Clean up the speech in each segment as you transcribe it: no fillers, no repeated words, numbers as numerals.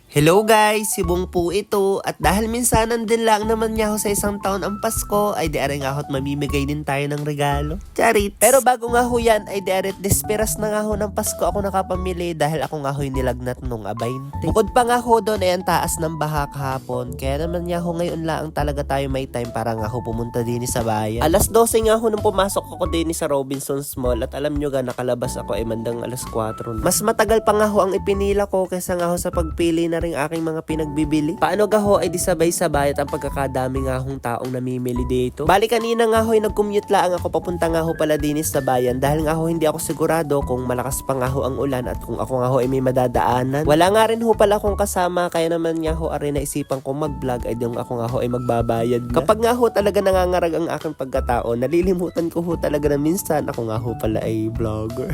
Hello guys, si Bong po ito at dahil minsanan din lang naman niya ako sa isang taon ang Pasko ay di aring ahot mamimigay din tayo ng regalo. Charit! Pero bago nga ho yan ay di arit desperas na nga ho ng Pasko ako nakapamili dahil ako nga ho'y nilagnat nung 20. Bukod pa nga ho doon ay ang taas ng baha kahapon kaya naman niya ho ngayon lang talaga tayo may time para nga ho pumunta din sa bayan. Alas 12 nga ho nung pumasok ako din sa Robinson's Mall at alam nyo ga nakalabas ako ay mandang alas 4 na. Mas matagal pa nga ho ang ipinila ko kaysa nga ho sa pagpili na ring aking mga pinagbibili. Paano gaho ay di sabay-sabay at ang pagkakadami nga hong taong namimili dito. Bali kanina nga ho ay nag-commute lang ako papunta nga ho pala dinis sa bayan dahil nga ho hindi ako sigurado kung malakas pa nga ho ang ulan at kung ako nga ho ay may madadaanan. Wala nga rin ho pala akong kasama kaya naman nga ho ari naisipan kong mag-vlog ay yung ako nga ho ay magbabayad na. Kapag nga ho talaga nangangarag ang aking pagkatao, nalilimutan ko ho talaga na minsan ako nga ho pala ay vlogger.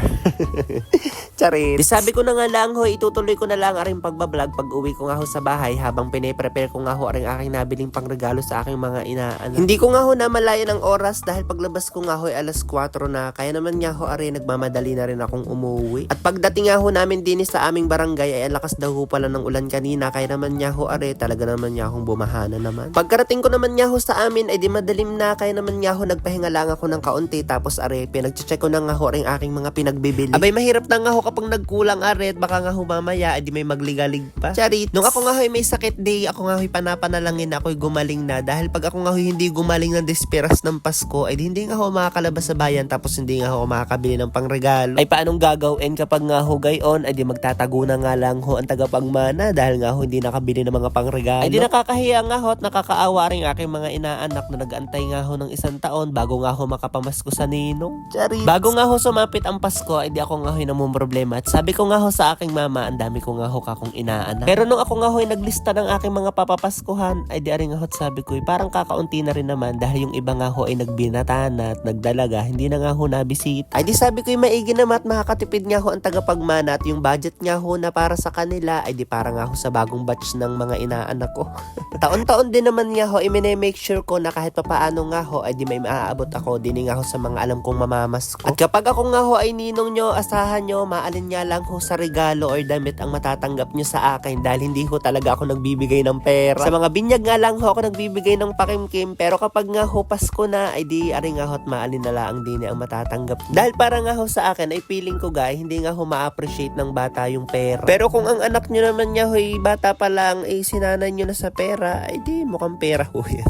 Charit. Di sabi ko na nga lang ho, itutuloy ko na lang aring pagbablog pag uwi ko nga ho sa bahay habang pine-prepare ko nga ho aring aking nabiling pangregalo sa aking mga inaanak. Hindi ko nga ho namalayan ang oras dahil paglabas ko nga ho ay alas 4 na kaya naman nga ho ari nagmamadali na rin akong umuwi. At pagdating nga ho namin din sa aming barangay ay ang lakas daw ho pala ng ulan kanina kaya naman nga ho ari talaga naman nga akong bumahana naman. Pagkarating ko naman nga ho sa amin ay di madalim na kaya naman nga ho nagpahinga lang ako ng kaunti tapos ari pinag-check ko na nga ho aring aking mga pinagbibili. Abay mahirap na nga ho kapag nagkulang ari at baka nga ho mamaya ay di may magligalig pa. Charit. Nung ako nga ho'y may sakit day, ako nga ho'y panapanalangin na ako'y gumaling na dahil pag ako nga ho'y hindi gumaling ng desperas ng Pasko ay hindi nga ho makakalabas sa bayan tapos hindi nga ho makakabili ng pangregalo. Ay paanong gagawin kapag nga ho gayon ay di magtatago na nga lang ho ang tagapagmana dahil nga ho hindi nakabili ng mga pangregalo. Ay di nakakahiya nga ho at nakakaawa rin aking mga inaanak na nag-antay nga ho ng isang taon bago nga ho makapamasko sa ninong. Charit. Bago nga ho sumapit ang Pasko ay di ako nga ho'y namumroblema at sabi ko nga ho sa aking mama ang dami ko nga ho kakong inaanak. Pero nung ako nga ho'y naglista ng aking mga papapaskuhan ay di aring nga ho sabi ko parang kakaunti na rin naman dahil yung iba nga ho ay nagbinata na at nagdalaga hindi na nga ho nabisita. Ay di sabi ko maigi naman at makakatipid nga ho ang tagapagmana at yung budget nga ho na para sa kanila ay di para nga ho sa bagong batch ng mga inaanak ko. Taon-taon din naman nga ho i-make sure ko na kahit papaano nga ho ay di may maaabot ako din nga ho sa mga alam kong mamamas ko. At kapag ako nga ho ay ninong nyo, asahan nyo, maalin nga lang ho sa regalo or damit ang matatanggap nyo sa akin dahil hindi ho talaga ako nagbibigay ng pera. Sa mga binyag nga lang ho ako nagbibigay ng pakimkim pero kapag nga ho Pasko na ay di ari nga ho at maalin na lang din ang matatanggap. Dahil para nga ho sa akin ay feeling ko guys hindi nga ho ma-appreciate ng bata yung pera. Pero kung ang anak nyo naman niya ho'y bata pa lang ay sinanay nyo na sa pera ay di mukhang pera ho yan.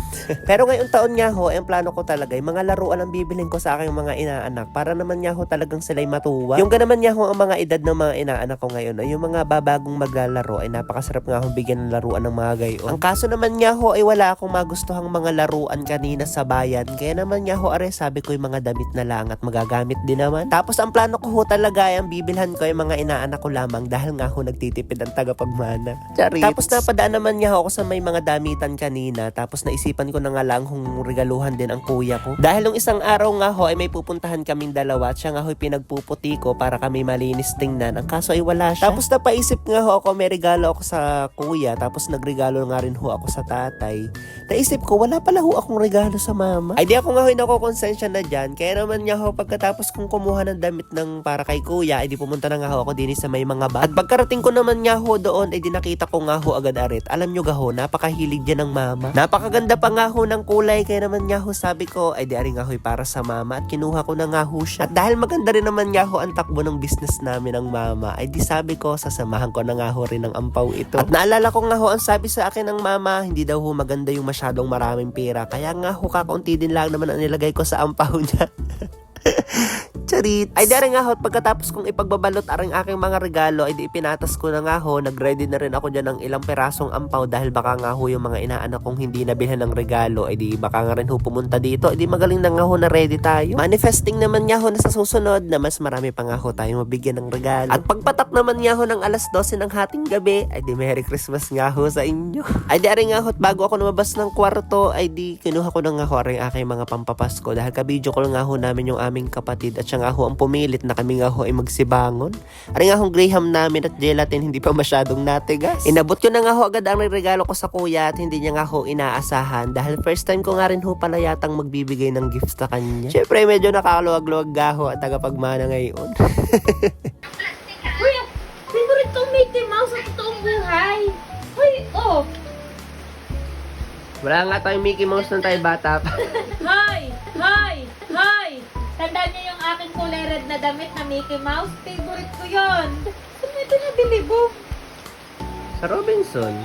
Pero ngayong taon nga ho ang plano ko talaga yung mga laruan ang bibilhin ko sa aking mga inaanak para naman nga ho talagang sila'y matuwa. Yung ganaman nga ho ang mga edad ng mga inaanak ko ngayon ay yung mga babagong maglalaro ay napakasarap nga ho bigyan ng laruan ng mga gayon. Ang kaso naman nga ho ay wala akong magustuhang mga laruan kanina sa bayan kaya naman nga ho are sabi ko yung mga damit na lang at magagamit din naman. Tapos ang plano ko ho talaga ay ang bibilhan ko yung mga inaanak ko lamang dahil nga ho nagtitipid ang tagapagmana. Charit. Tapos napadaan naman nga ho ako sa may mga damitan kanina tapos naisipan ko na nga lang hong regaluhan din ang kuya ko. Dahil nung isang araw nga ho ay may pupuntahan kaming dalawa at siya nga ho pinagpuputi ko para kami malinis tingnan. Ang kaso ay wala siya. Tapos napaisip nga ho ako may regalo ako sa kuya tapos nagregalo nga rin ho ako sa tatay. Naisip ko wala pala ho akong regalo sa mama. Ay di ako nga ho nakokonsensya na dyan kaya naman nga ho pagkatapos kong kumuha ng damit ng para kay kuya ay di pumunta na nga ho ako din sa may mga bag. At pagkarating ko naman nga ho doon ay di nakita ko nga ho agad arit. Alam nyo ga ho napakahilig dyan ng mama. Napakaganda pa nga ho ng kulay kaya naman nga ho sabi ko ay di ari nga ho para sa mama at kinuha ko na nga ho siya. At dahil maganda rin naman nga ho ang takbo ng business namin ng mama ay di sabi ko sasamahan ko na nga ho rin ng ampaw ito. At naalala ko nga ho ang sabi sa akin ng mama hindi daw ho maganda yung masyadong maraming pera kaya nga ho kakaunti din lang naman ang nilagay ko sa ampaw niya. Charit. Ay dari nga ho, pagkatapos kong ipagbabalot aring aking mga regalo ay di ipinatas ko na nga ho, nag-ready na rin ako dyan ng ilang perasong ampaw dahil baka nga ho yung mga inaanak kong hindi nabilhan ng regalo ay di baka nga rin ho pumunta dito ay di magaling na nga ho na ready tayo. Manifesting naman nga ho na sa susunod na mas marami pa nga ho tayong mabigyan ng regalo. At pagpatak naman nga ho ng alas 12 ng hating gabi ay di Merry Christmas nga ho sa inyo. Ay di ari nga ho, bago ako lumabas ng kwarto ay di kinuha ko na nga ho aring aking mga pampapasko dahil kabidyo ko nga ho namin yung aming kapatid at siya nga ho ang pumilit na kami nga ho ay magsibangon. Ari nga hong graham namin at gelatin hindi pa masyadong natigas. Inabot ko na nga ho agad ang regalo ko sa kuya at hindi niya nga ho inaasahan dahil first time ko nga rin ho pala yatang magbibigay ng gifts sa kanya. Syempre medyo nakaluwag-luwag ga ho at tagapagmana ngayon. Kuya, favorite kong Mickey Mouse sa totoong buhay. Wala nga tayong Mickey Mouse nung tayo bata pa. Hoy! Hoy! Hoy! Tandaan niyo yung aking kulay red na damit na Mickey Mouse? Favorite ko yun. Saan mo ito nabili mo? Sa Robinson.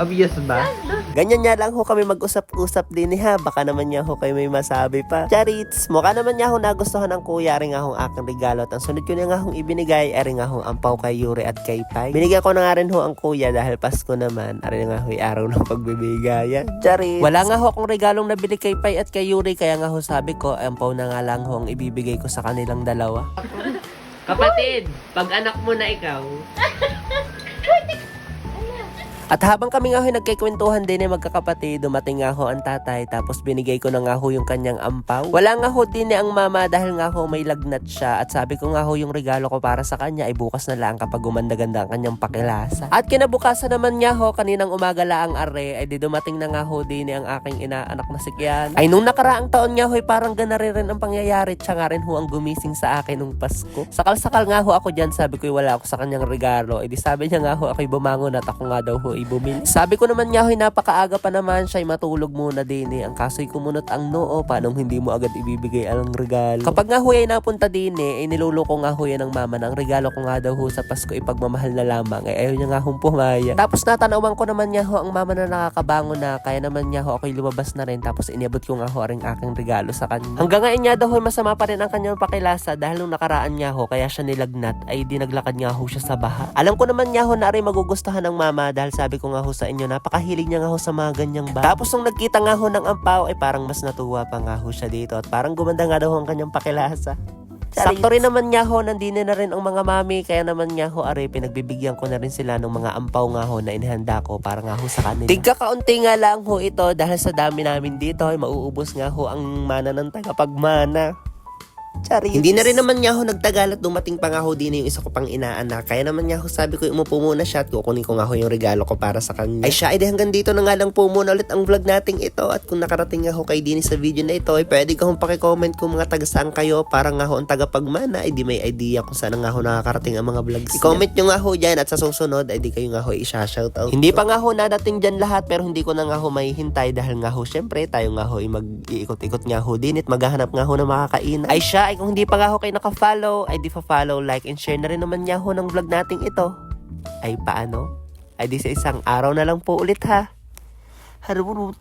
Obvious ba? Ganyan nga lang ho kami mag-usap-usap din ha. Baka naman niya ho kayo may masabi pa. Charits, mukha naman niya ho nagustuhan ng kuya. Rin nga ho aking regalo. At ang sunod ko na nga hong ibinigay ay rin nga ho ampaw kay Yuri at kay Pai. Binigyan ko na nga rin ho ang kuya dahil Pasko naman. Ari nga ho araw ng pagbibigayan. Charits. Wala nga ho akong regalong nabili kay Pai at kay Yuri. Kaya nga ho sabi ko, ampaw na nga lang ho ang ibibigay ko sa kanilang dalawa. Kapatid, pag anak mo na ikaw. At habang kami nga ho nagkikwentuhan din magkakapatid, dumating nga ho ang tatay tapos binigay ko na nga ho yung kanyang ampaw. Wala nga ho din ang mama dahil nga ho may lagnat siya at sabi ko nga ho yung regalo ko para sa kanya ay bukas na lang kapag gumanda-ganda ang kanyang pakilasa. At kinabukasan naman niya ho, kaninang umaga lang are ay di dumating na nga ho din ang aking inaanak na si Kian. Ay nung nakaraang taon nga ho ay parang ganari rin ang pangyayari, siya nga rin ho ang gumising sa akin nung Pasko. Sakal-sakal nga ho ako dyan, sabi ko wala ako sa kanyang regalo. Ay di sabi niya nga ho ako'y bumangon at ako nga daw ho bumili. Sabi ko naman niya, napakaaga pa naman siya, matulog muna din Ang kaso'y kumunot ang noo, paanong hindi mo agad ibibigay ang regalo. Kapag nga ho ay napunta din niluloko nga ho yan ng mama na ang regalo ko nga daw ho sa Pasko ipagmamahal na lamang. Ayaw niya nga hong pumaya. Tapos natanawan ko naman niya ho ang mama na nakakabango na, kaya naman niya ho ako'y lumabas na rin. Tapos iniabot ko nga ho ang aking regalo sa kanya. Hanggang ngayon niya daw ho masama pa rin ang kanyang pakilasa dahil nung nakaraan niya ho, kaya siya nilagnat ay dinaglakad nga ho siya sa baha. Alam ko naman niya ho na rin magugustuhan ng mama dahil sabi ko nga ho sa inyo, napakahilig niya nga ho sa mga ganyang ba. Tapos nung nagkita nga ho ng ampaw ay parang mas natuwa pa nga ho siya dito at parang gumanda nga daw ho ang kanyang pakilasa. Sakto rin naman niya ho, nandine na rin ang mga mami, kaya naman niya ho pinagbibigyan ko na rin sila ng mga ampaw nga ho na inihanda ko para nga ho sa kanila. Tigka kaunti nga lang ho ito dahil sa dami namin dito ay mauubos nga ho ang mana ng tagapagmana. Charis. Hindi na rin naman niya ho nagtagal at dumating pa nga ho din yung isa ko pang inaanak. Kaya naman niya ho sabi ko umupo muna siya at kukunin ko nga ho yung regalo ko para sa kanya. Ay siya, hanggang dito na nga lang po muna ulit ang vlog nating ito. At kung nakarating nga ho kay Dini sa video na ito, ay pwede ka hong pakicomment kung mga taga saan kayo para nga ho ang tagapagmana ay di may idea kung saan nga ho nakakarating ang mga vlogs. I-comment nyo nga ho dyan at sa susunod ay di kayo nga ho i-shoutout. Hindi pa nga ho nadating dyan lahat pero hindi ko na nga ho mahihintay dahil nga ho syempre tayo nga ho mag-iikot-ikot nga ho din at maghahanap nga ho ng makakain. Ay siya, ay kung hindi pa nga ho kayo naka-follow, ay di pa-follow, like, and share na rin naman niya ho ng vlog nating ito. Ay paano? Ay di sa isang araw na lang po ulit ha. Harurut.